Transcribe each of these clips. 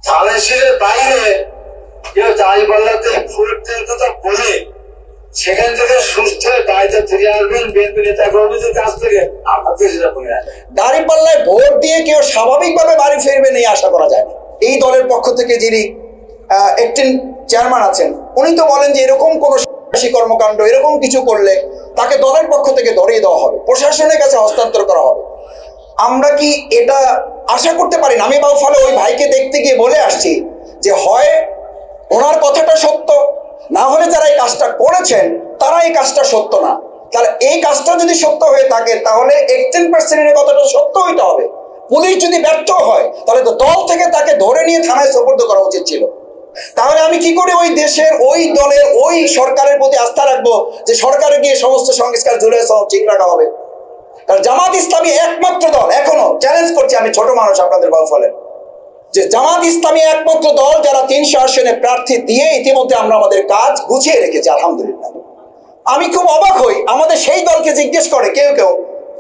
ধানের বাইরে কেউ দাঁড়িপাল্লাতে ফুটতে বলে সেখান থেকে সুস্থ বাড়িতে ফিরে আসবেন বিএনপি নেতা কর্মীদের কাছ থেকে। আপনাদের সেটা বলে দাঁড়িপাল্লায় ভোট দিয়ে কেউ স্বাভাবিকভাবে বাড়ি ফিরবেন এই আশা করা যায় না। এই দলের পক্ষ থেকে যিনি একটি চেয়ারম্যান আছেন উনি তো বলেন যে এরকম কোন কর্মকাণ্ড এরকম কিছু করলে তাকে দলের পক্ষ থেকে ধরিয়ে দেওয়া হবে, প্রশাসনের কাছে হস্তান্তর করা হবে। আমরা কি এটা আশা করতে পারি না? আমি বাউফলে ওই ভাইকে দেখতে গিয়ে বলে আসছি যে হয় ওনার কথাটা সত্য, না হলে যারা এই কাজটা করেছেন তারা এই কাজটা সত্য না। তাহলে এই কাজটা যদি সত্য হয়ে থাকে তাহলে 18% কথাটা সত্য হইতে হবে। পুলিশ যদি ব্যর্থ হয় তাহলে তো দল থেকে তাকে ধরে নিয়ে থানায় সোপর্দ করা উচিত ছিল। তাহলে আমি কি করে ওই দেশের ওই দলের ওই সরকারের প্রতি আস্থা রাখবো যে সরকারে গিয়ে সমস্ত সংস্কার জুড়ে ঠিক রাখা হবে? কারণ জামাত ইসলামী একমাত্র দল, এখনো চ্যালেঞ্জ করছি আমি, ছোট মানুষ আপনাদের বাউফলে, যে জামাত ইসলামী একমাত্র দল যারা 300 আসনে প্রার্থী দিয়ে ইতিমধ্যে আমরা আমাদের কাজ গুছিয়ে রেখেছি আলহামদুলিল্লাহ। আমি খুব অবাক হই, আমাদের সেই দলকে জিজ্ঞেস করে কেউ কেউ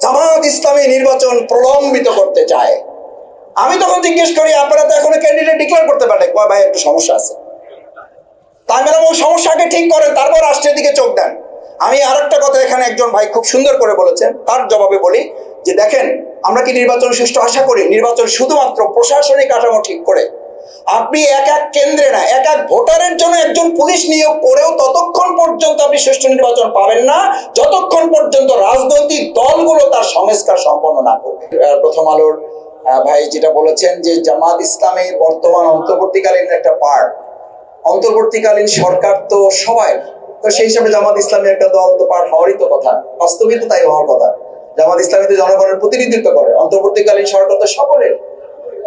জামাত ইসলামী নির্বাচন প্রলম্বিত করতে চায়। আমি তখন জিজ্ঞেস করি আপনারা তো এখনো ক্যান্ডিডেট ডিক্লেয়ার করতে পারেন, কয় ভাই একটু সমস্যা আছে। তাই ম্যাডাম ওই সমস্যাকে ঠিক করেন, তারপর রাষ্ট্রের দিকে চোখ দেন। আমি আর একটা কথা এখানে একজন ভাই খুব সুন্দর করে বলেছেন, তার জবাবে বলি যে দেখেন আমরা কি নির্বাচন সুষ্ঠু আশা করি? নির্বাচন শুধুমাত্র প্রশাসনিক কাঠামো ঠিক করে, আপনি এক এক কেন্দ্রে না এক এক ভোটারের জন্য একজন পুলিশ নিয়োগ করেও ততক্ষণ পর্যন্ত আপনি সুষ্ঠু নির্বাচন পাবেন না যতক্ষণ পর্যন্ত রাজনৈতিক দলগুলো তার সংস্কার সম্পন্ন না করবে। প্রথম আলোর ভাই যেটা বলেছেন যে জামাত ইসলামী বর্তমান অন্তর্বর্তীকালীন একটা পার্ট, অন্তর্বর্তীকালীন সরকার তো সবাই, তো সেই হিসাবে জামাত ইসলামী একটা দল তো পার্ট হওয়ারই তো কথা, বাস্তবিক তো তাই হওয়ার কথা। জামাত ইসলামী তো জনগণের প্রতিনিধিত্ব করে, অন্তর্বর্তীকালীন সরকার তো সকলের,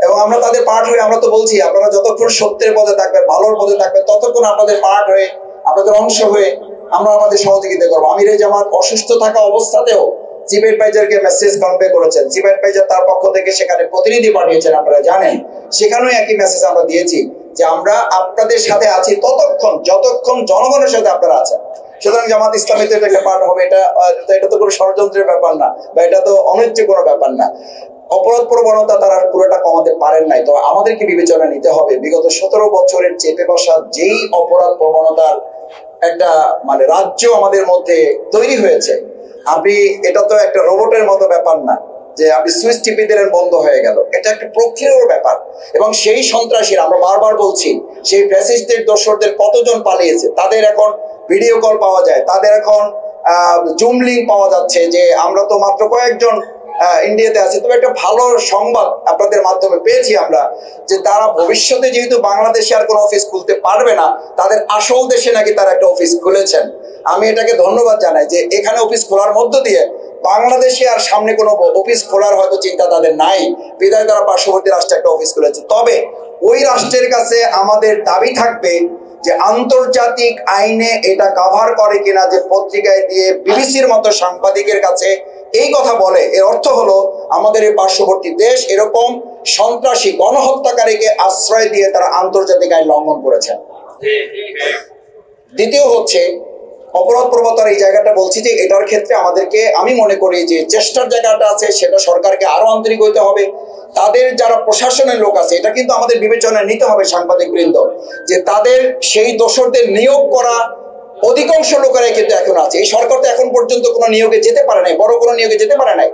এবং আমরা তাদের পার্ট হয়ে, আমরা তো বলছি আপনারা যতক্ষণ সত্যের পথে থাকবেন, ভালোর পথে থাকবেন, ততক্ষণ আপনাদের পার্ট হয়ে, আপনাদের অংশ হয়ে আমরা আমাদের সহযোগিতা করবো। আমির জামাত অসুস্থ থাকা অবস্থাতেও চিফ অ্যাডভাইজারকে মেসেজ কনভে করেছেন, চিফ অ্যাডভাইজার তার পক্ষ থেকে সেখানে প্রতিনিধি পাঠিয়েছেন, আপনারা জানেন। সেখানেও একই মেসেজ আমরা দিয়েছি যে আমরা আপনাদের সাথে আছি ততক্ষণ যতক্ষণ জনগণের সাথে আপনারা আছেন। সুতরাং জামাত ইসলামী তো একটা পার্ট হবে, এটা তো কোনো ষড়যন্ত্রের ব্যাপার না, বা এটা তো অন্যায্য কোনো ব্যাপার না। অপরাধ প্রবণতা তারা পুরোটা কমাতে পারেন নাই, তবে আমাদেরকে বিবেচনা নিতে হবে বিগত 17 বছরের চেপে বসা যেই অপরাধ প্রবণতার একটা মানে রাজ্য আমাদের মধ্যে তৈরি হয়েছে। আপনি এটা তো একটা রোবটের মতো ব্যাপার না যে আপনি সুইচ টিপে দিলেন বন্ধ হয়ে গেল, এটা একটা প্রক্রিয়ার ব্যাপার। এবং সেই সন্ত্রাসীরা, আমরা বারবার বলছি, সেই ফ্যাসিস্টদের দোসরদের কতজন পালিয়েছে, তাদের এখন ভিডিও কল পাওয়া যায়, তাদের এখন জুম লিংক পাওয়া যাচ্ছে যে আমরা তো মাত্র কয়েকজন ইন্ডিয়াতে আছে। তবে একটা ভালো সংবাদ আপনাদের মাধ্যমে পেয়েছি আমরা যে তারা ভবিষ্যতে যেহেতু বাংলাদেশে আর কোনো অফিস খুলতে পারবে না, তাদের আসল দেশে নাকি তারা একটা অফিস খুলেছেন। আমি এটাকে ধন্যবাদ জানাই যে এখানে অফিস খোলার মধ্য দিয়ে বাংলাদেশে আর সামনে কোনো অফিস খোলার হয়তো চিন্তা তাদের নাই, বিধায় তারা পার্শ্ববর্তী রাষ্ট্রে একটা অফিস খুলেছে। তবে ওই রাষ্ট্রের কাছে আমাদের দাবি থাকবে যে আন্তর্জাতিক আইনে এটা কভার করে কিনা, যে পত্রিকায় দিয়ে বিবিসির মতো সাংবাদিকের কাছে এই কথা বলে, এর অর্থ হলো আমাদের এই পার্শ্ববর্তী দেশ এরকম সন্ত্রাসী গণহত্যাকারীকে আশ্রয় দিয়ে তারা আন্তর্জাতিক আইন লঙ্ঘন করেছেন। দ্বিতীয় হচ্ছে অপরাধ প্রবণতার এই জায়গাটা বলছি যে এটার ক্ষেত্রে আমাদেরকে, আমি মনে করি যে চেষ্টার জায়গাটা আছে সেটা সরকারকে আরো আন্তরিক হইতে হবে। তাদের যারা প্রশাসনের লোক আছে এটা কিন্তু আমাদের বিবেচনায় নিতে হবে, সাংবাদিক বৃন্দ, যে তাদের সেই দোসরদের নিয়োগ করা অধিকাংশ লোকেরাই কিন্তু এখন আছে। এই সরকার তো এখন পর্যন্ত কোনো নিয়োগে যেতে পারে নাই, বড় কোনো নিয়োগে যেতে পারে নাই,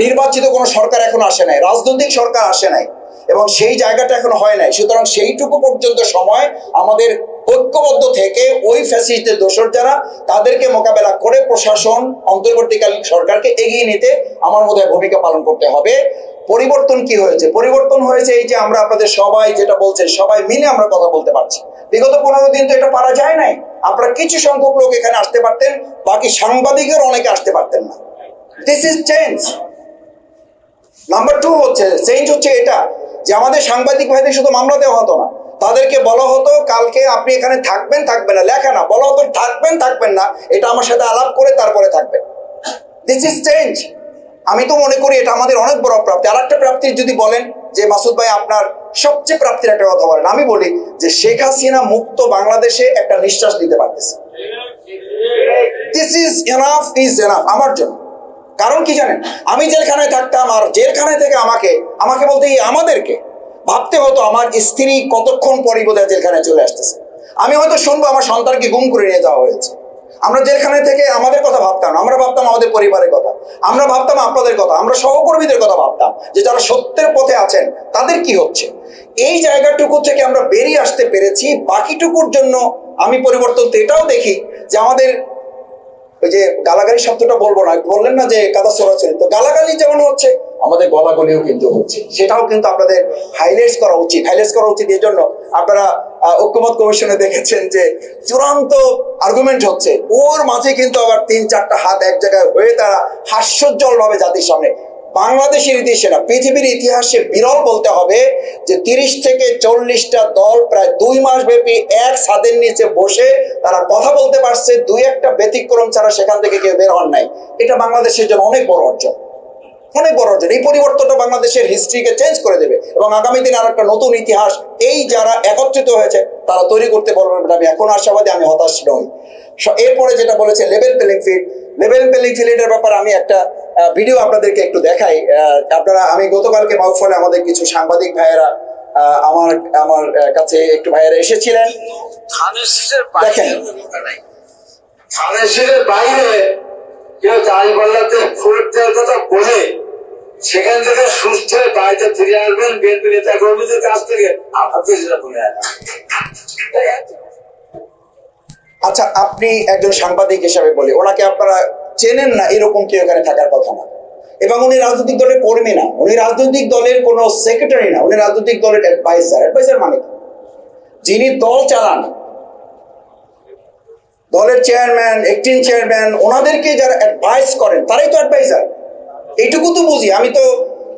নির্বাচিত কোনো সরকার এখন আসে নাই, রাজনৈতিক সরকার আসে নাই, এবং সেই জায়গাটা এখন হয় নাই। সুতরাং সেইটুকু পর্যন্ত সময় আমাদের ঐক্যবদ্ধ থেকে ওই ফ্যাসিস্টদের দোসর যারা, তাদেরকে মোকাবেলা করে প্রশাসন অন্তর্বর্তীকালীন সরকারকে এগিয়ে নিতে আমার মধ্যে ভূমিকা পালন করতে হবে। পরিবর্তন কি হয়েছে? পরিবর্তন হয়েছে এই যে আমরা আপনাদের সবাই যেটা বলছেন, সবাই মিলে আমরা কথা বলতে পারছি। বিগত 15 দিন তো এটা পারা যায় নাই। আপনারা কিছু সংখ্যক লোক এখানে আসতে পারতেন, বাকি সাংবাদিকের অনেকে আসতে পারতেন না। This is change. নাম্বার 2 হচ্ছে চেঞ্জ হচ্ছে এটা যে আমাদের সাংবাদিক ভাইদের শুধু মামলা দেওয়া হতো না, তাদেরকে বলা হতো কালকে আপনি এখানে থাকবেন থাকবেন না, লেখা না, বলা হতো থাকবেন থাকবেন না, এটা আমার সাথে আলাপ করে তারপরে থাকবেন। This is change. আমি তো মনে করি এটা আমাদের অনেক বড় প্রাপ্তি। আর একটা প্রাপ্তির যদি বলেন যে মাসুদ ভাই আপনার সবচেয়ে প্রাপ্তির একটা কথা বলেন, আমি বলি যে শেখ হাসিনা মুক্ত বাংলাদেশে একটা নিঃশ্বাস নিতে পারতেছে। This is enough, is enough আমার জন্য। কারণ কি জানেন, আমি জেলখানায় থাকতাম, আর জেলখানায় থেকে আমাকে বলতে আমাদেরকে ভাবতে হতো আমার স্ত্রী কতক্ষণ পরে বোধহয় জেলখানে চলে আসতেছে, আমি হয়তো শুনবো আমার সন্তানকে গুম করে নিয়ে যাওয়া হয়েছে। আমরা জেলখানে থেকে আমাদের কথা ভাবতাম, আমরা ভাবতাম আমাদের পরিবারের কথা, আমরা ভাবতাম আপনাদের কথা, আমরা সহকর্মীদের কথা ভাবতাম যে যারা সত্যের পথে আছেন তাদের কি হচ্ছে। এই জায়গাটুকু থেকে আমরা বেরিয়ে আসতে পেরেছি। বাকিটুকুর জন্য আমি পরিবর্তন তো এটাও দেখি যে আমাদের ওই যে গালাগালি শব্দটা বলবো না, বললেন না যে কাদা ছোড়াছড়ি, তো গালাগালি যেমন হচ্ছে আমাদের গলাগলিও কিন্তু হচ্ছে, সেটাও কিন্তু আপনাদের হাইলাইট করা উচিত। এই জন্য আপনারা ঐক্যমত কমিশনে দেখেছেন যে চূড়ান্ত আর্গুমেন্ট হচ্ছে, ওর মাঝে কিন্তু আবার 3-4টা হাত এক জায়গায় হয়ে তারা হাস্যোজ্জ্বল ভাবে জাতির সামনে, বাংলাদেশের ইতিহাসে না পৃথিবীর ইতিহাসে বিরল বলতে হবে যে 30 থেকে 40টা দল প্রায় 2 মাস ব্যাপী এক ছাদের নিচে বসে তারা কথা বলতে পারছে, 2-1টা ব্যতিক্রম ছাড়া সেখান থেকে কেউ বের হন নাই। এটা বাংলাদেশের জন্য অনেক বড় অর্জন, অনেক বড় অর্জন। এই পরিবর্তনটা বাংলাদেশের হিস্ট্রিকে চেঞ্জ করে দেবে এবং আগামী দিনে আর একটা নতুন ইতিহাস এই যারা একত্রিত হয়েছে তারা তৈরি করতে পারবে। আমি এখন আশাবাদী, আমি হতাশ নই। এরপরে যেটা বলেছে লেভেল প্লেইং ফিল্ডের ব্যাপারে আমি একটা ভিডিও আপনাদেরকে একটু দেখাই। আপনারা, আমি গতকালকে বাউফলে আমাদের কিছু সাংবাদিক ভাইয়েরা আমার কাছে একটু ভাইয়েরা এসেছিলেন, দেখেন থানের বাইরে কেউ চাঁদপাল্লাতে ভোট দেওয়ার কথা বলে সেখান থেকে সুস্থ হয়ে বাড়িতে ফিরে আসবেন বিএনপি নেতা কর্মীদের কাছ থেকে, আপনাকে সেটা বলে আচ্ছা, আপনি একজন সাংবাদিক হিসাবে বলি, ওনাকে আপনারা চেনেন না এরকম কেউ এখানে থাকার কথা না, এবং উনি রাজনৈতিক দলের কর্মী না, উনি রাজনৈতিক দলের কোনো সেক্রেটারি না, উনি রাজনৈতিক দলের অ্যাডভাইজার মানে যিনি দল চালান, দলের চেয়ারম্যান, অ্যাক্টিং চেয়ারম্যান, ওনাদেরকে যারা অ্যাডভাইস করেন তারাই তো অ্যাডভাইজার। এইটুকু তো বুঝি, আমি তো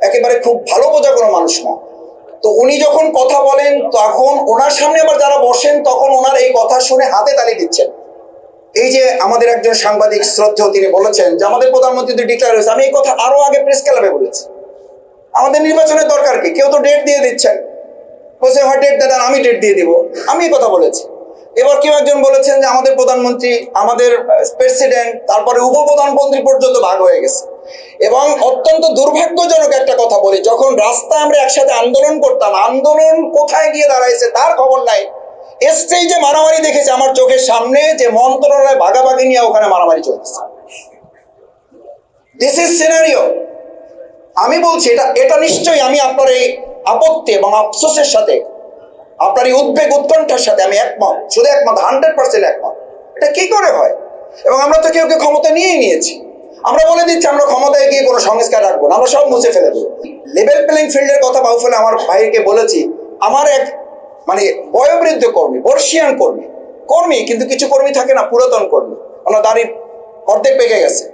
একেবারে খুব ভালো বোঝা কোনো মানুষ না। তো উনি যখন কথা বলেন তখন ওনার সামনে আবার যারা বসেন তখন ওনার এই কথা শুনে হাতে তালি দিচ্ছেন। এই যে আমাদের একজন সাংবাদিক শ্রদ্ধেয় তিনি বলেছেন যে আমাদের প্রধানমন্ত্রী তো ডিক্লেয়ার হয়েছে, আমি এই কথা আরো আগে প্রেস ক্লাবে বলেছি, আমাদের নির্বাচনের দরকার কি, কেউ তো ডেট দিয়ে দিচ্ছেন, বলছে হয় ডেট দেন, আমি ডেট দিয়ে দিব, আমি এই কথা বলেছি। এবার কেউ একজন বলেছেন যে আমাদের প্রধানমন্ত্রী, আমাদের প্রেসিডেন্ট, তারপরে উপপ্রধানমন্ত্রী পর্যন্ত ভাগ হয়ে গেছে। এবং অত্যন্ত দুর্ভাগ্যজনক একটা কথা বলি, যখন রাস্তায় আমরা একসাথে আন্দোলন করতাম, আন্দোলন কোথায় গিয়ে দাঁড়াইছে তার খবর নাই, স্টেজে মারামারি দেখেছে আমার চোখের সামনে, যে মন্ত্রণালয় ভাগাভাগি নিয়ে ওখানে মারামারি চলতেছে। This is scenario. আমি বলছি এটা নিশ্চয়ই, আমি আপনার এই আপত্তি এবং আফসোসের সাথে, আপনার এই উদ্বেগ উৎকণ্ঠার সাথে আমি একমত, শুধু একমত, 100% একমত। এটা কি করে হয়? এবং আমরা তো কেউ ক্ষমতা নিয়েই নিয়েছি, আমরা বলে দিচ্ছি আমরা ক্ষমতায় গিয়ে কোনো সংস্কার রাখবো না, আমরা সব মুছে ফেলে দেবো। লেভেল প্লেইং ফিল্ডের কথা বাউফলে আমার ভাইকে বলেছি, আমার এক মানে বয়োবৃদ্ধ কর্মী, বর্ষিয়ান কর্মী, কিন্তু কিছু কর্মী থাকে না পুরাতন কর্মী, ওনার দাড়ির অর্ধেক পেকে গেছে,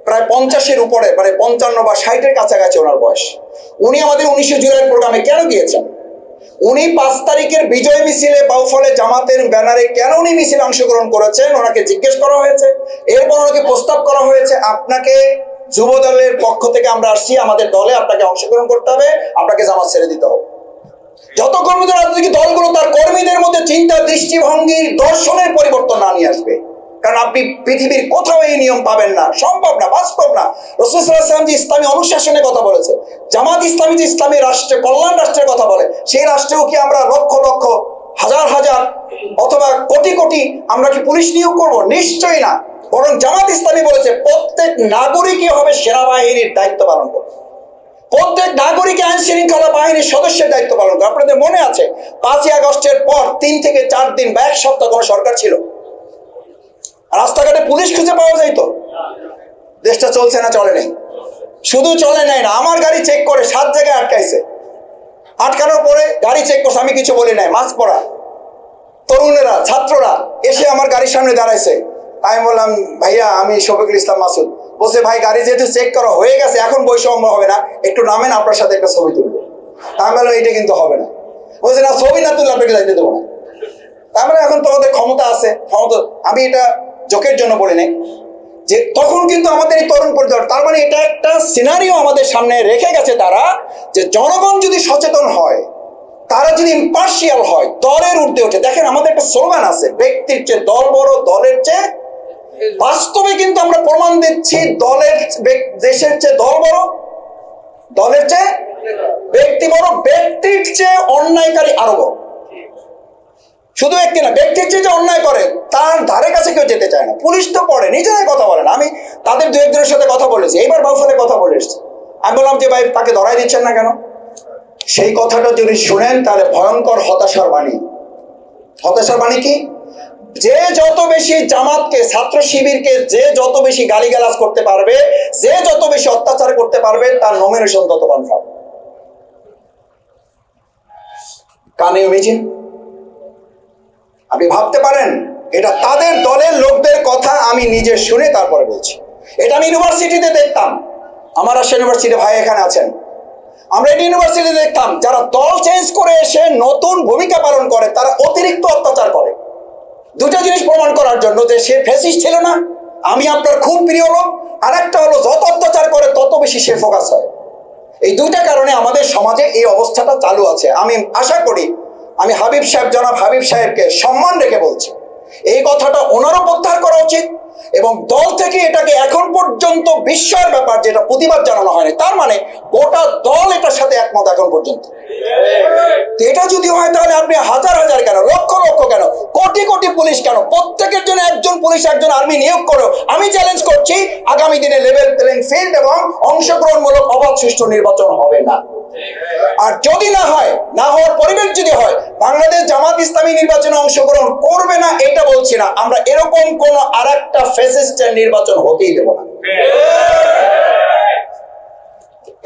প্রায় 50-এর উপরে, মানে 55 বা 60-এর কাছাকাছি ওনার বয়স। উনি আমাদের 19 জুলাই প্রোগ্রামে কেন গিয়েছেন? উনি 5 তারিখের বিজয় মিছিলে বাউফলে জামাতের ব্যানারে কেন উনি মিছিলে অংশগ্রহণ করেছেন ওনাকে জিজ্ঞেস করা হয়েছে। এরপর ওনাকে প্রস্তাব করা হয়েছে, আপনাকে যুব দলের পক্ষ থেকে আমরা আসছি, আমাদের দলে আপনাকে অংশগ্রহণ করতে হবে, আপনাকে জামাত ছেড়ে দিতে হবে। যত কর্মীদের রাজনৈতিক দলগুলো তার কর্মীদের মধ্যে চিন্তা, দৃষ্টিভঙ্গির, দর্শনের পরিবর্তন না নিয়ে আসবে, কারণ আপনি পৃথিবীর কোথাও এই নিয়ম পাবেন না, সম্ভব না, বাস্তব না। রাসূল সাল্লাল্লাহু আলাইহি ওয়াসাল্লাম যে ইসলামী অনুশাসনের কথা বলেছে, জামাত ইসলামী যে ইসলামী রাষ্ট্রে, কল্যাণ রাষ্ট্রের কথা বলে, সেই রাষ্ট্রেও কি আমরা লক্ষ লক্ষ, হাজার হাজার অথবা কোটি কোটি আমরা কি পুলিশ নিয়োগ করবো? নিশ্চয়ই না। বরং জামাত ইসলামী বলেছে প্রত্যেক নাগরিকই হবে সেনাবাহিনীর দায়িত্ব পালন করবে, প্রত্যেক নাগরিক আইন শৃঙ্খলা বাহিনীর সদস্যের দায়িত্ব পালন করে। আপনাদের মনে আছে 5ই আগস্টের পর 3 থেকে 4 দিন বা 1 সপ্তাহ কোনো সরকার ছিল, রাস্তাঘাটে পুলিশ খুঁজে পাওয়া যাইত। দেশটা চলছে না চলে নেই? শুধু চলে নাই না, আমার গাড়ি চেক করে 7 জায়গায় আটকাইছে, আটকানোর পরে গাড়ি চেক করছে, আমি কিছু বলি নাই, মাস্ক পরা তরুণেরা, ছাত্ররা এসে আমার গাড়ির সামনে দাঁড়াইছে। আমি বললাম ভাইয়া আমি শফিকুল ইসলাম মাসুদ। বলছে ভাই গাড়ি যেহেতু চেক করা হয়ে গেছে এখন বৈষম্য হবে না, একটু নামেন, আপনার সাথে একটা ছবি তুলবো। আমি বললাম এইটা কিন্তু হবে না। বলছে না, ছবি না তুললে আপনাকে যাইতে দেবো না। তার মানে এখন তোমাদের ক্ষমতা আছে, ক্ষমতা, আমি এটা জোকের জন্য বলি নাই, যে তখন কিন্তু আমাদের এই তরুণ পরিবার, তার মানে এটা একটা সিনারিও আমাদের সামনে রেখে গেছে তারা, যে জনগণ যদি সচেতন হয়, তারা যদি ইম্পার্শিয়াল হয়, দলের ঊর্ধ্বে ওঠে। দেখেন আমাদের একটা স্লোগান আছে, ব্যক্তির চেয়ে দল বড়, দলের চেয়ে, বাস্তবে কিন্তু আমরা প্রমাণ দিচ্ছি দলের, দেশের চেয়ে দল বড়, দলের চেয়ে ব্যক্তি বড়, ব্যক্তির চেয়ে অন্যায়কারী আরো বড়। শুধু ব্যক্তি না, ব্যক্তির চেয়ে যে অন্যায় করে তার ধারে কাছে কেউ যেতে চায় না। পুলিশ তো পড়ে, নিজেরাই কথা বলে না। আমি তাদের দু একজনের সাথে কথা বলেছি, এইবার বাউফলে কথা বলে এসেছি। আমি বললাম যে ভাই তাকে ধরাই দিচ্ছেন না কেন? সেই কথাটা যদি শুনেন তাহলে ভয়ঙ্কর হতাশার বাণী। হতাশার বাণী কি? যে যত বেশি জামাতকে, ছাত্র শিবিরকে যে যত বেশি গালিগালাজ করতে পারবে, যে যত বেশি অত্যাচার করতে পারবে, তার নমিনেশন তত কনফার্ম। কানে ইমেজিন, আপনি ভাবতে পারেন এটা তাদের দলের লোকদের কথা আমি নিজে শুনে তারপরে বলছি। এটা আমি ইউনিভার্সিটিতে দেখতাম, আমার রাজশাহী ইউনিভার্সিটি ভাই এখানে আছেন, আমরা এটা ইউনিভার্সিটিতে দেখতাম। যারা দল চেঞ্জ করে এসে নতুন ভূমিকা পালন করে তারা অতিরিক্ত অত্যাচার করে। দুটো জিনিস প্রমাণ করার জন্য যে সে ফ্যাসিস্ট ছিল না, আমি আপনার খুব প্রিয় লোক, আর একটা হলো যত অত্যাচার করে তত বেশি সে ফোকাস হয়। এই দুইটা কারণে আমাদের সমাজে এই অবস্থাটা চালু আছে। আমি আশা করি, আমি হাবিব সাহেব, জনাব হাবিব সাহেবকে সম্মান রেখে বলছি, এই কথাটা ওনারও প্রত্যাহার করা উচিত এবং দল থেকে এটাকে এখন পর্যন্ত বিস্ময়ের ব্যাপার যেটা প্রতিবাদ জানানো হয়নি, তার মানে গোটা দল এটার সাথে একমত এখন পর্যন্ত। এটা যদি হয় তাহলে আপনি হাজার হাজার কেন, লক্ষ লক্ষ কেন, কোটি কোটি পুলিশ কেন, প্রত্যেকের জন্য একজন পুলিশ একজন আর্মি নিয়োগ করো। আমি চ্যালেঞ্জ করছি, আগামী দিনে লেভেল প্লেইং ফিল্ড এবং অংশগ্রহণমূলক অবাধ সুষ্ঠু নির্বাচন হবে না। আর যদি না হয়, না হওয়ার পরিবেশ যদি হয়, বাংলাদেশ জামাত ইসলামী নির্বাচনে অংশগ্রহণ করবে না এটা বলছি না, আমরা এরকম কোন আর একটা ফ্যাসিস্টের নির্বাচন হতেই দেব না।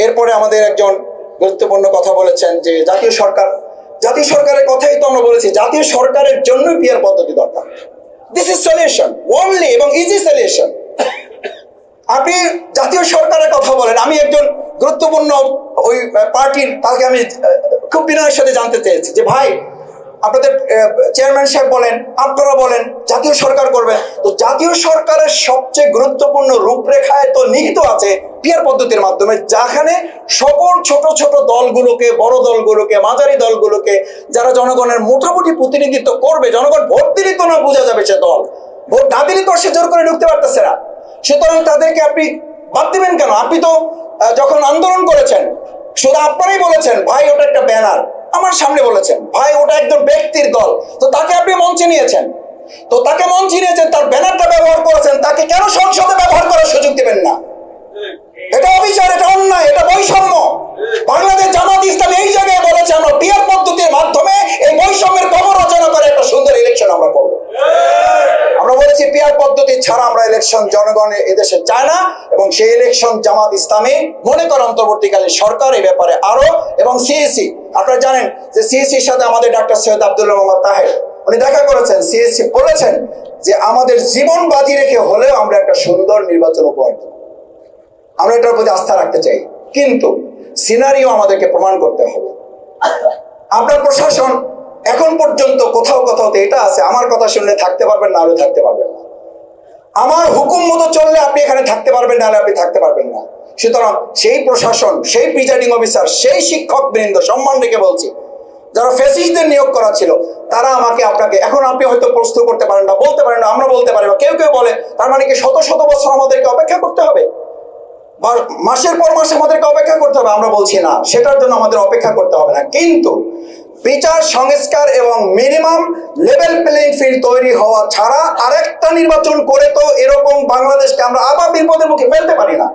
এরপরে আমাদের একজন গুরুত্বপূর্ণ কথা বলেছেন যে জাতীয় সরকার, জাতীয় সরকারের কথাই তো আমরা বলেছি, জাতীয় সরকারের জন্যই পিয়ার পদ্ধতি দরকার। দিস ইজ সলিউশন, ওনলি এবং ইজি সলিউশন। আপনি জাতীয় সরকারের কথা বলেন, আমি একজন গুরুত্বপূর্ণ ওই পার্টির, তাকে আমি খুব বিনয়ের সাথে জানতে চেয়েছি যে ভাই আপনাদের চেয়ারম্যান সাহেব বলেন, আপনারা বলেন জাতীয় সরকার করবেন, তো জাতীয় সরকারের সবচেয়ে গুরুত্বপূর্ণ রূপরেখায় তো নিহিত আছে পিয়ার পদ্ধতির মাধ্যমে, যেখানে সকল ছোট ছোট দলগুলোকে, বড় দলগুলোকে, মাঝারি দলগুলোকে, যারা জনগণের মোটামুটি প্রতিনিধিত্ব করবে, জনগণ ভোট দিলে তো না বোঝা যাবে সে দল, ভোট না দিলে তো সে জোর করে ঢুকতে পারতেছে না, সুতরাং তাদেরকে আপনি বাদ দিবেন কেন? আপনি তো যখন আন্দোলন করেছেন শুধু আপনারাই বলেছেন ভাই ওটা একটা ব্যানার, আমার সামনে বলেছেন ভাই ওটা একজন ব্যক্তির দল, তো তাকে আপনি মঞ্চে নিয়েছেন, তো তাকে মঞ্চে নিয়েছেন, তার ব্যানারটা ব্যবহার করেছেন, তাকে কেন সংসদে ব্যবহার করার সুযোগ দিবেন না? এটা অবিচার, এটা অন্যায়, এটা বৈষম্য। বাংলাদেশ জামাত ইসলামী এই জায়গায় বলেছে আমরা পিয়ার পদ্ধতির মাধ্যমে এই বৈষম্যের কবর রচনা করে একটা সুন্দর ইলেকশন আমরা করবো। আমরা বলেছি পিয়ার পদ্ধতি ছাড়া আমরা ইলেকশন জনগণ এদেশে চায় না, এবং সেই ইলেকশন জামাত ইসলামী মনে করে অন্তর্বর্তীকালীন সরকার এই ব্যাপারে আরো, এবং সিএসি, আপনারা জানেন যে সিএসির সাথে আমাদের ডাক্তার সৈয়দ আব্দুল্লাহ মোহাম্মদ তাহের উনি দেখা করেছেন, সিএসি বলেছেন যে আমাদের জীবন বাজি রেখে হলেও আমরা একটা সুন্দর নির্বাচন উপহার দেব। আমরা এটার প্রতি আস্থা রাখতে চাই, কিন্তু সিনারিও আমাদেরকে প্রমাণ করতে হবে। আপনার প্রশাসন এখন পর্যন্ত কোথাও কোথাও এটা আছে, আমার কথা শুনলে থাকতে পারবেন, না হলে থাকতে পারবেন না, আমার হুকুম মতো চললে আপনি এখানে থাকতে পারবেন, না হলে আপনি থাকতে পারবেন না। সুতরাং সেই প্রশাসন, সেই প্রিজাইডিং অফিসার, সেই শিক্ষক বৃন্দ, সম্মান রেখে বলছি, যারা ফ্যাসিস্টদের নিয়োগ করা ছিল, তারা আমাকে আপনাকে, এখন আপনি হয়তো প্রশ্ন করতে পারেন না, বলতে পারেন না, আমরা বলতে পারি না, কেউ কেউ বলে তার মানে কি শত শত বছর আমাদেরকে অপেক্ষা করতে হবে, বা মাসের পর মাস আমাদেরকে অপেক্ষা করতে হবে? আমরা বলছি না, সেটার জন্য আমাদের অপেক্ষা করতে হবে না, কিন্তু বিচার সংস্কার এবং মিনিমাম লেভেল প্লেইং ফিল্ড তৈরি হওয়া ছাড়া আরেকটা নির্বাচন করে তো এরকম বাংলাদেশকে আমরা আবার বিপদের মুখে ফেলতে পারি না।